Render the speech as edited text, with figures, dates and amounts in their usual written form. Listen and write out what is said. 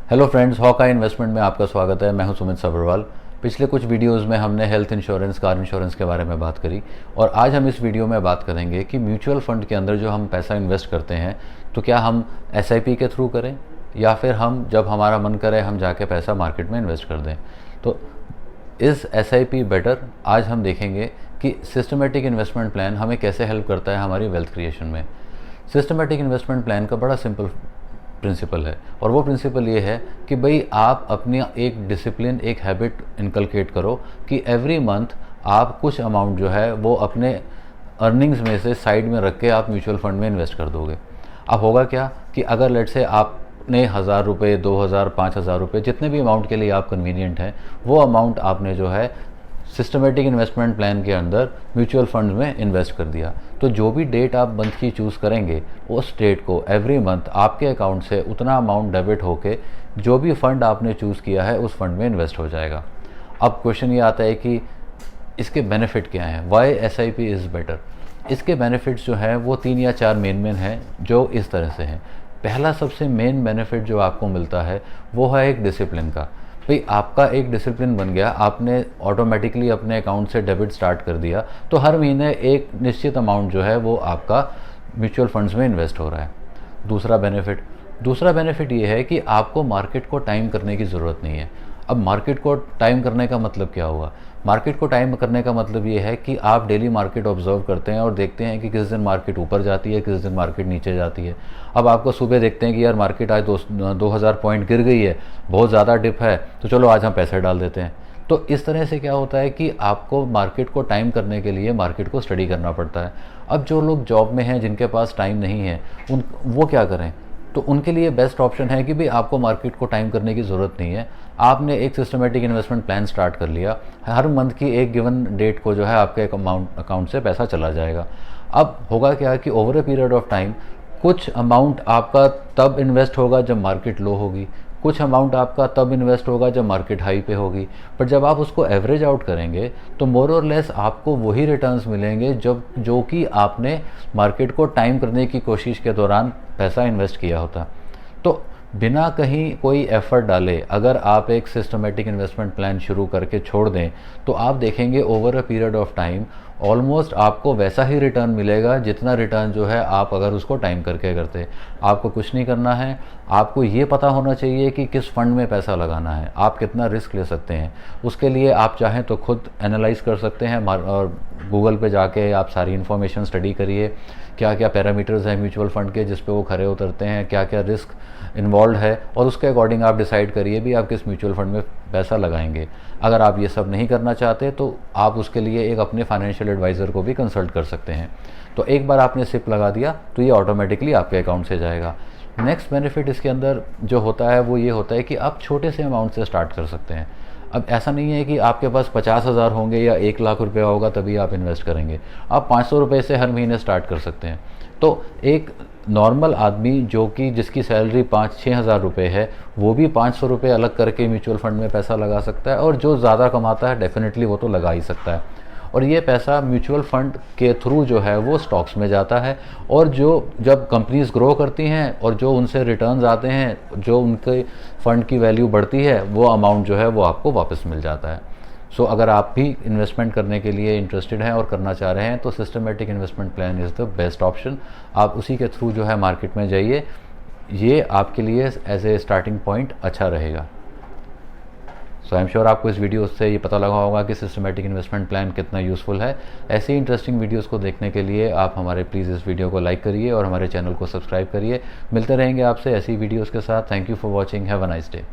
Hello friends, Hawkeye investment में आपका स्वागत है। मैं हूं सुमित सब्रवाल। पिछले कुछ वीडियोस में हमने हेल्थ इंश्योरेंस, कार इंश्योरेंस के बारे में बात करी और आज हम इस वीडियो में बात करेंगे कि म्यूचुअल फंड के अंदर जो हम पैसा इन्वेस्ट करते हैं तो क्या हम एसआईपी के थ्रू करें या फिर हम जब हमारा मन करे हम जाके पैसा मार्केट में इन्वेस्ट कर दें। तो इस एसआईपी बेटर आज हम देखेंगे कि सिस्टमेटिक इन्वेस्टमेंट प्लान हमें कैसे हेल्प करता है हमारी वेल्थ क्रिएशन में। सिस्टमेटिक इन्वेस्टमेंट प्लान का बड़ा सिंपल प्रिंसिपल है और वो प्रिंसिपल ये है कि भाई आप अपनी एक डिसिप्लिन, एक हैबिट इनकलकेट करो कि एवरी मंथ आप कुछ अमाउंट जो है वो अपने अर्निंग्स में से साइड में रख के आप म्यूचुअल फंड में इन्वेस्ट कर दोगे। अब होगा क्या कि अगर लेट से आपने 1000 रुपये, 2000, 5000 रुपये, जितने भी अमाउंट के लिए आप कन्वीनियंट हैं वो अमाउंट आपने जो है सिस्टमेटिक इन्वेस्टमेंट प्लान के अंदर म्यूचुअल फंड में इन्वेस्ट कर दिया। तो जो भी डेट आप मंथ की चूज़ करेंगे उस डेट को एवरी मंथ आपके अकाउंट से उतना अमाउंट डेबिट होके जो भी फंड आपने चूज़ किया है उस फंड में इन्वेस्ट हो जाएगा। अब क्वेश्चन ये आता है कि इसके बेनिफिट क्या हैं, वाई एसआईपी इज़ बेटर। इसके बेनिफिट्स जो हैं वो 3 या 4 मेन हैं जो इस तरह से हैं। पहला सबसे मेन बेनिफिट जो आपको मिलता है वो है एक डिसिप्लिन का। भाई आपका एक डिसिप्लिन बन गया, आपने ऑटोमेटिकली अपने अकाउंट से डेबिट स्टार्ट कर दिया तो हर महीने एक निश्चित अमाउंट जो है वो आपका म्यूचुअल फंड्स में इन्वेस्ट हो रहा है। दूसरा बेनिफिट ये है कि आपको मार्केट को टाइम करने की ज़रूरत नहीं है। अब मार्केट को टाइम करने का मतलब क्या हुआ? मार्केट को टाइम करने का मतलब ये है कि आप डेली मार्केट ऑब्जर्व करते हैं और देखते हैं कि किस दिन मार्केट ऊपर जाती है, किस दिन मार्केट नीचे जाती है। अब आपको सुबह देखते हैं कि यार मार्केट आज 2000 पॉइंट गिर गई है, बहुत ज़्यादा डिप है, तो चलो आज हम पैसे डाल देते हैं। तो इस तरह से क्या होता है कि आपको मार्केट को टाइम करने के लिए मार्केट को स्टडी करना पड़ता है। अब जो लोग जॉब में हैं, जिनके पास टाइम नहीं है, वो क्या करें? तो उनके लिए बेस्ट ऑप्शन है कि भाई आपको मार्केट को टाइम करने की ज़रूरत नहीं है। आपने एक सिस्टमेटिक इन्वेस्टमेंट प्लान स्टार्ट कर लिया, हर मंथ की एक गिवन डेट को जो है आपके अकाउंट से पैसा चला जाएगा। अब होगा क्या कि over a period of time कुछ अमाउंट आपका तब इन्वेस्ट होगा जब मार्केट लो होगी, कुछ अमाउंट आपका तब इन्वेस्ट होगा जब मार्केट हाई पे होगी। पर जब आप उसको एवरेज आउट करेंगे तो मोर और लेस आपको वही रिटर्न्स मिलेंगे जो कि आपने मार्केट को टाइम करने की कोशिश के दौरान पैसा इन्वेस्ट किया होता। तो बिना कहीं कोई एफर्ट डाले अगर आप एक सिस्टमेटिक इन्वेस्टमेंट प्लान शुरू करके छोड़ दें तो आप देखेंगे over a period of time almost आपको वैसा ही रिटर्न मिलेगा जितना रिटर्न जो है आप अगर उसको टाइम करके करते। आपको कुछ नहीं करना है, आपको ये पता होना चाहिए कि किस फंड में पैसा लगाना है, आप कितना रिस्क ले सकते हैं। उसके लिए आप चाहें तो खुद एनालाइज कर सकते हैं और गूगल पे जाके आप सारी इन्फॉर्मेशन स्टडी करिए, क्या क्या पैरामीटर्स हैं म्यूचुअल फंड के जिस पे वो खरे उतरते हैं, क्या क्या रिस्क इन्वॉल्व है, और उसके अकॉर्डिंग आप डिसाइड करिए भी आप किस म्यूचुअल फंड में पैसा लगाएंगे। अगर आप ये सब नहीं करना चाहते तो आप उसके लिए एक अपने फाइनेंशियल एडवाइज़र को भी कंसल्ट कर सकते हैं। तो एक बार आपने सिप लगा दिया तो ये ऑटोमेटिकली आपके अकाउंट से जाएगा। नेक्स्ट बेनिफिट इसके अंदर जो होता है वो ये होता है कि आप छोटे से अमाउंट से स्टार्ट कर सकते हैं। अब ऐसा नहीं है कि आपके पास 50,000 होंगे या 1 लाख रुपया होगा तभी आप इन्वेस्ट करेंगे। आप 500 रुपये से हर महीने स्टार्ट कर सकते हैं। तो एक नॉर्मल आदमी जो कि जिसकी सैलरी 5-6 हज़ार रुपये है वो भी 500 रुपये अलग करके म्यूचुअल फंड में पैसा लगा सकता है, और जो ज़्यादा कमाता है डेफिनेटली वो तो लगा ही सकता है। और ये पैसा म्यूचुअल फंड के थ्रू जो है वो स्टॉक्स में जाता है, और जो जब कंपनीज ग्रो करती हैं और जो उनसे रिटर्न्स आते हैं, जो उनके फंड की वैल्यू बढ़ती है, वो अमाउंट जो है वो आपको वापस मिल जाता है। सो अगर आप भी इन्वेस्टमेंट करने के लिए इंटरेस्टेड हैं और करना चाह रहे हैं तो systematic investment plan is the best option. आप उसी के थ्रू जो है मार्केट में जाइए, ये आपके लिए एज ए स्टार्टिंग पॉइंट अच्छा रहेगा। सो आई एम श्योर आपको इस वीडियो से ये पता लगा होगा कि सिस्टमेटिक इन्वेस्टमेंट प्लान कितना यूज़फुल है। ऐसे ही इंटरेस्टिंग वीडियोस को देखने के लिए आप हमारे प्लीज़ इस वीडियो को लाइक करिए और हमारे चैनल को सब्सक्राइब करिए। मिलते रहेंगे आपसे ऐसी वीडियोस के साथ। Thank you for watching. Have a nice day.